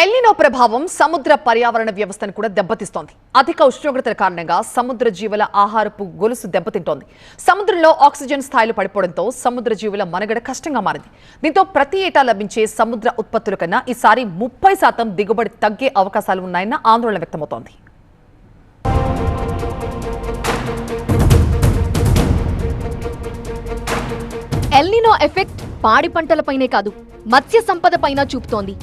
El Niño ప్రభావం సముద్ర పర్యావరణ వ్యవస్థను కూడా దెబ్బతీస్తోంది. అధిక ఉష్ణోగ్రతల కారణంగా సముద్ర జీవుల ఆహారపు గొలుసు దెబ్బతింటోంది. సముద్రంలో ఆక్సిజన్ స్థాయిలు పడిపోవడంతో సముద్ర జీవుల మనుగడ కష్టంగా మారింది. దీంతో ప్రతి ఏటా లభించే సముద్ర ఉత్పత్తుల కన్నా ఈసారి 30% దిగుబడి తగ్గే అవకాశాలు ఉన్నాయన్న ఆందోళన వ్యక్తమవుతోంది. ఎల్నినో ఎఫెక్ట్ పాడి పంటలపైనే కాదు, మత్స్య సంపదపైన చూపుతోంది.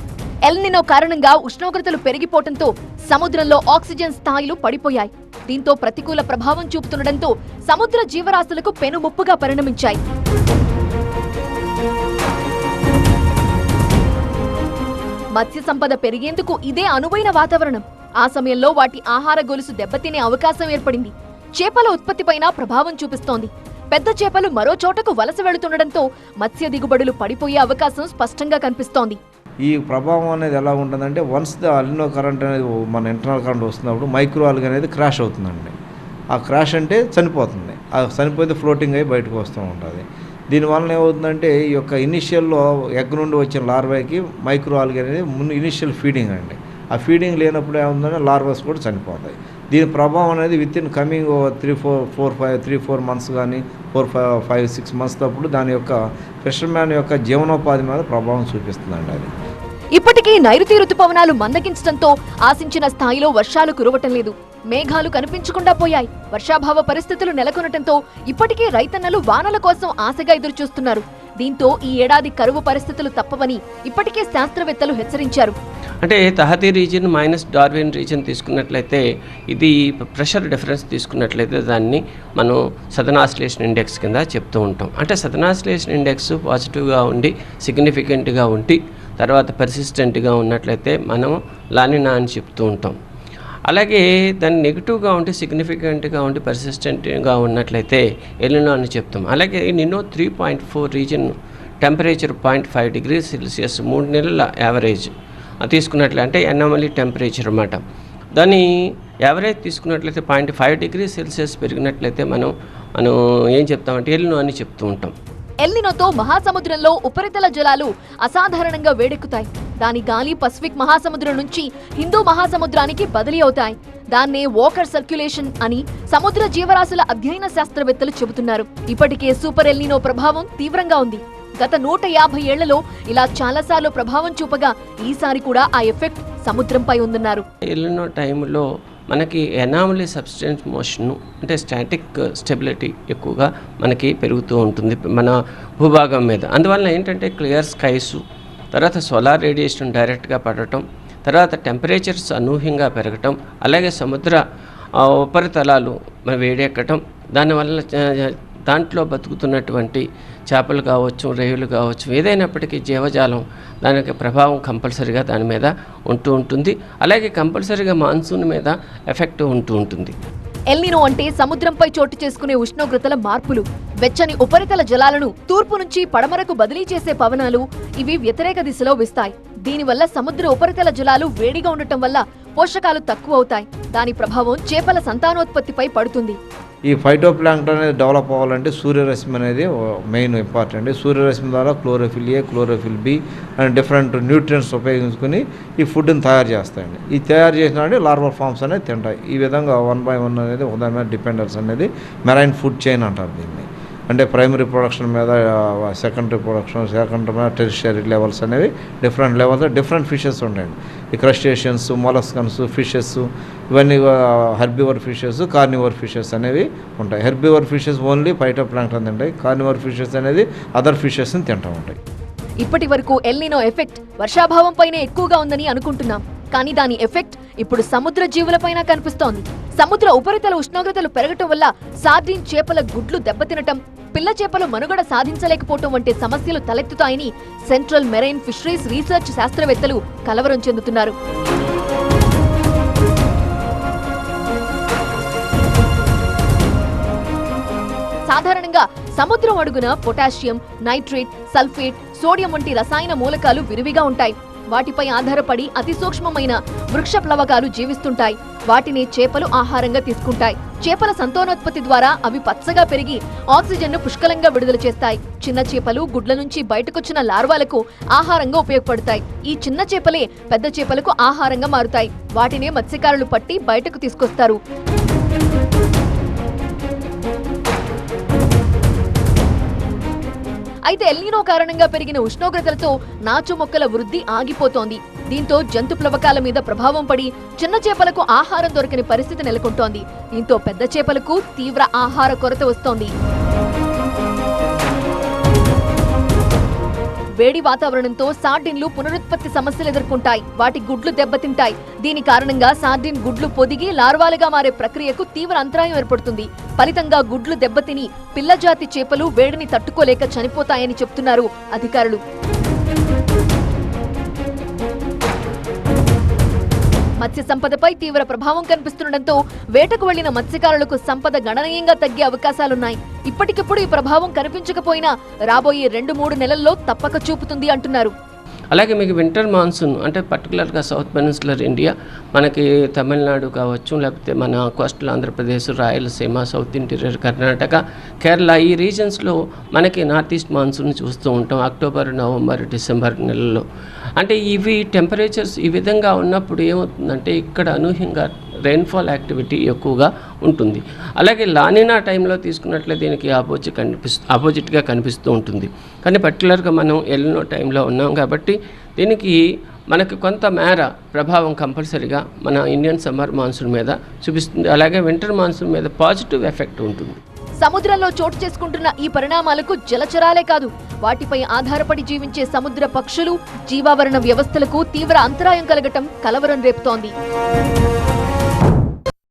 ఎల్నినో కారణంగా ఉష్ణోగ్రతలు పెరిగిపోవడంతో సముద్రంలో ఆక్సిజన్ స్థాయిలు పడిపోయాయి. దీంతో ప్రతికూల ప్రభావం చూపుతుండటంతో సముద్ర జీవరాశులకు పెనుముప్పుగా పరిణమించాయి. మత్స్య సంపద పెరిగేందుకు ఇదే అనువైన వాతావరణం. ఆ సమయంలో వాటి ఆహార గొలుసు దెబ్బతినే అవకాశం ఏర్పడింది. చేపల ఉత్పత్తిపైన ప్రభావం చూపిస్తోంది. పెద్ద చేపలు మరో చోటకు వలస వెళుతుండటంతో మత్స్య దిగుబడులు పడిపోయే అవకాశం స్పష్టంగా కనిపిస్తోంది. ఈ ప్రభావం అనేది ఎలా ఉంటుందంటే వన్స్ ద ఎల్నినో కరెంట్ అనేది మన ఇంటర్నల్ కరెంట్ వస్తున్నప్పుడు మైక్రో ఆల్గే అనేది క్రాష్ అవుతుందండి. ఆ క్రాష్ అంటే చనిపోతుంది. ఆ చనిపోతే ఫ్లోటింగ్ అయ్యి బయటకు వస్తూ ఉంటుంది. దీనివల్ల ఏమవుతుందంటే ఈ యొక్క ఇనిషియల్లో ఎగ్ నుండి వచ్చిన లార్వాకి మైక్రో ఆల్గే అనేది ముందు ఇనిషియల్ ఫీడింగ్ అండి. ఆ ఫీడింగ్ లేనప్పుడు ఏముందంటే లార్వాస్ కూడా చనిపోతాయి. దీని ప్రభావం అనేది విత్ ఇన్ కమింగ్ 3-4 మంత్స్ కానీ 4-5-6 మంత్స్ తప్పుడు దాని యొక్క ఫిషర్మ్యాన్ యొక్క జీవనోపాధి మీద ప్రభావం చూపిస్తుందండి. అది ఇప్పటికీ నైరుతి రుతుపవనాలు మందగించడంతో ఆశించిన స్థాయిలో వర్షాలు కురవటం లేదు. మేఘాలు కనిపించకుండా పోయాయి. వర్షాభావ పరిస్థితులు నెలకొనటంతో ఇప్పటికే రైతన్నలు వానల కోసం ఆశగా ఎదురుచూస్తున్నారు. దీంతో ఈ ఏడాది కరువు పరిస్థితులు తప్పవని ఇప్పటికే శాస్త్రవేత్తలు హెచ్చరించారు. అంటే తహతీ రీజియన్ మైనస్ డార్విన్ రీజియన్ తీసుకున్నట్లయితే ఇది ప్రెషర్ డిఫరెన్స్ తీసుకున్నట్లయితే దాన్ని మనం సదర్న్ ఆసిలేషన్ ఇండెక్స్ కింద చెప్తూ ఉంటాం. అంటే సదర్న్ ఆసిలేషన్ ఇండెక్స్ పాజిటివ్గా ఉండి సిగ్నిఫికెంట్గా ఉండి తర్వాత పర్సిస్టెంట్గా ఉన్నట్లయితే మనం లానినా అని చెప్తూ ఉంటాం. అలాగే దాన్ని నెగిటివ్గా ఉండి సిగ్నిఫికెంట్గా ఉండి పర్సిస్టెంట్గా ఉన్నట్లయితే ఎల్నినో అని చెప్తాం. అలాగే నిన్నో 3.4 రీజియన్ టెంపరేచర్ 0.5 డిగ్రీ సెల్సియస్ 3 నెలల యావరేజ్ తీసుకున్నట్లయితే అంటే ఎనామలీ టెంపరేచర్ అన్నమాట. దాన్ని యావరేజ్ తీసుకున్నట్లయితే 0.5 డిగ్రీ సెల్సియస్ పెరిగినట్లయితే మనం ఏం చెప్తామంటే ఎల్నినో అని చెప్తూ ఉంటాం. ఎల్నినోతో మహాసముద్రంలో ఉపరితల జలాలు అసాధారణంగా వేడెక్కుతాయి. దాని గాలి పసిఫిక్ మహాసముద్రం నుంచి హిందూ మహాసముద్రానికి బదిలీ అవుతాయి. దాన్నే వాకర్ సర్క్యులేషన్ అని సముద్ర జీవరాశుల అధ్యయన శాస్త్రవేత్తలు చెబుతున్నారు. ఇప్పటికే సూపర్ ఎల్నినో ప్రభావం తీవ్రంగా ఉంది. గత 150 ఏళ్లలో ఇలా చాలాసార్లు ప్రభావం చూపగా ఈసారి కూడా ఆ ఎఫెక్ట్ సముద్రంపై ఉందన్నారు. ఎల్నినో టైంలో మనకి ఎనామలీ సబ్స్టెన్స్ మోషన్ అంటే స్టాటిక్ స్టెబిలిటీ ఎక్కువగా మనకి పెరుగుతూ ఉంటుంది మన భూభాగం మీద. అందువల్ల ఏంటంటే క్లియర్ స్కైస్, తర్వాత సోలార్ రేడియేషన్ డైరెక్ట్గా పడటం, తర్వాత టెంపరేచర్స్ అనూహ్యంగా పెరగటం, అలాగే సముద్ర ఉపరితలాలు వేడెక్కటం, దానివల్ల దాంట్లో బతుకుతున్నటువంటి చేపలు కావచ్చు, రొయ్యలు కావచ్చు, ఏదైనప్పటికీ జీవజాలం దానికి ప్రభావం కంపల్సరీగా దాని మీద ఉంటూ ఉంటుంది. అలాగే కంపల్సరీగా మాన్సూన్ మీద ఎఫెక్ట్ ఉంటూ ఉంటుంది. ఎల్నినో అంటే సముద్రంపై చోటు చేసుకునే ఉష్ణోగ్రతల మార్పులు. వెచ్చని ఉపరితల జలాలను తూర్పు నుంచి పడమరకు బదిలీ చేసే పవనాలు ఇవి వ్యతిరేక దిశలో వీస్తాయి. దీనివల్ల సముద్ర ఉపరితల జలాలు వేడిగా ఉండటం వల్ల పోషకాలు తక్కువ అవుతాయి. దాని ప్రభావం చేపల సంతానోత్పత్తిపై పడుతుంది. ఈ ఫైటోప్లాంక్టన్ అనేది డెవలప్ అవ్వాలంటే సూర్యరశ్మి అనేది మెయిన్ ఇంపార్టెంట్. సూర్యరశ్మి ద్వారా chlorophyll A, chlorophyll B and different nutrients ఉపయోగించుకుని ఈ ఫుడ్ని తయారు చేస్తాయండి. ఈ తయారు చేసిన లార్వల్ ఫార్మ్స్ అనేది తింటాయి. ఈ విధంగా 1 by 1 అనేది దాని మీద డిపెండెన్స్ అనేది మెరైన్ ఫుడ్ చైన్ అంటారు దీన్ని. అంటే ప్రైమరీ ప్రొడక్షన్ మీద సెకండరీ ప్రొడక్షన్, సెకండరీ మీద టెరిషరీ లెవెల్స్ అనేవి డిఫరెంట్ లెవెల్స్ డిఫరెంట్ ఫిషెస్ ఉంటాయండి. ఈ క్రస్టేషియన్స్, మొలస్కన్స్, ఫిషెస్ ఇవన్నీ హెర్బివర్ ఫిషెస్, కార్నివర్ ఫిషెస్ అనేవి ఉంటాయి. హెర్బివర్ ఫిషెస్ ఓన్లీ ఫైటోప్లాంక్టన్ తింటాయి. కార్నివర్ ఫిషెస్ అనేది అదర్ ఫిషెస్ని తింటూ ఉంటాయి. ఇప్పటి వరకు ఎల్నినో ఎఫెక్ట్ వర్షాభావం పైనే ఎక్కువగా ఉందని అనుకుంటున్నాం. కానీ దాని ఎఫెక్ట్ ఇప్పుడు సముద్ర జీవులపైన కనిపిస్తోంది. సముద్ర ఉపరితల ఉష్ణోగ్రతలు పెరగటం వల్ల సార్డిన్ చేపల గుడ్లు దెబ్బతినటం, పిల్ల చేపలు మనుగడ సాధించలేకపోవటం వంటి సమస్యలు తలెత్తుతాయని సెంట్రల్ మెరైన్ ఫిషరీస్ రీసెర్చ్ శాస్త్రవేత్తలు కలవరం చెందుతున్నారు. సాధారణంగా సముద్రం అడుగున పొటాషియం, నైట్రేట్, సల్ఫేట్, సోడియం వంటి రసాయన మూలకాలు విరివిగా ఉంటాయి. వాటిపై ఆధారపడి అతి సూక్ష్మమైన వృక్ష ప్లవకాలు జీవిస్తుంటాయి. వాటిని చేపలు ఆహారంగా తీసుకుంటాయి. చేపల సంతానోత్పత్తి ద్వారా అవి పచ్చగా పెరిగి ఆక్సిజన్ను పుష్కలంగా విడుదల చేస్తాయి. చిన్న చేపలు గుడ్ల నుంచి బయటకొచ్చిన లార్వాలకు ఆహారంగా ఉపయోగపడతాయి. ఈ చిన్న చేపలే పెద్ద చేపలకు ఆహారంగా మారుతాయి. వాటినే మత్స్యకారులు పట్టి బయటకు తీసుకొస్తారు. అయితే ఎల్నినో కారణంగా పెరిగిన ఉష్ణోగ్రతలతో నాచు మొక్కల వృద్ధి ఆగిపోతోంది. దీంతో జంతు ప్లవకాల మీద ప్రభావం పడి చిన్న చేపలకు ఆహారం దొరకని పరిస్థితి నెలకొంటోంది. దీంతో పెద్ద చేపలకు తీవ్ర ఆహార కొరత వస్తోంది. వేడి వాతావరణంతో సార్డిన్లు పునరుత్పత్తి సమస్యలు ఎదుర్కొంటాయి. వాటి గుడ్లు దెబ్బతింటాయి. దీని కారణంగా సార్డిన్ గుడ్లు పొదిగి లార్వాలుగా మారే ప్రక్రియకు తీవ్ర అంతరాయం ఏర్పడుతుంది. ఫలితంగా గుడ్లు దెబ్బతిని పిల్లజాతి చేపలు వేడిని తట్టుకోలేక చనిపోతాయని చెప్తున్నారు అధికారులు. మత్స్య సంపదపై తీవ్ర ప్రభావం కనిపిస్తుండటంతో వేటకు వెళ్లిన మత్స్యకారులకు సంపద గణనీయంగా తగ్గే అవకాశాలున్నాయి. ఇప్పటికిప్పుడు ఈ ప్రభావం కనిపించకపోయినా రాబోయే 2-3 నెలల్లో తప్పక చూపుతుంది అంటున్నారు. అలాగే మీకు వింటర్ మాన్సూన్ అంటే పర్టికులర్గా సౌత్ పెనిన్సులర్ ఇండియా, మనకి తమిళనాడు కావచ్చు, లేకపోతే మన coastal Andhra Pradesh, Rayalaseema, south interior Karnataka, Kerala, ఈ రీజన్స్లో మనకి నార్త్ ఈస్ట్ మాన్సూన్ చూస్తూ ఉంటాం అక్టోబర్, నవంబర్, డిసెంబర్ నెలల్లో. అంటే ఇవి టెంపరేచర్స్ ఈ విధంగా ఉన్నప్పుడు ఏమవుతుందంటే ఇక్కడ అనూహ్యంగా రెయిన్ఫాల్ యాక్టివిటీ ఎక్కువగా ఉంటుంది. అలాగే లానినా టైంలో తీసుకున్నట్లయితే దీనికి ఆపోజిట్గా కనిపిస్తూ ఉంటుంది. కానీ పర్టికులర్గా మనం ఎల్నినో టైంలో ఉన్నాం కాబట్టి దీనికి మనకు కొంత మేర ప్రభావం కంపల్సరీగా మన ఇండియన్ సమ్మర్ మాన్సూన్ మీద చూపిస్తుంది. అలాగే వింటర్ మాన్సూన్ మీద పాజిటివ్ ఎఫెక్ట్ ఉంటుంది. సముద్రంలో చోటు చేసుకుంటున్న ఈ పరిణామాలకు జలచరాలే కాదు, వాటిపై ఆధారపడి జీవించే సముద్ర పక్షులు, జీవావరణ వ్యవస్థలకు తీవ్ర అంతరాయం కలగటం కలవరం రేపుతోంది.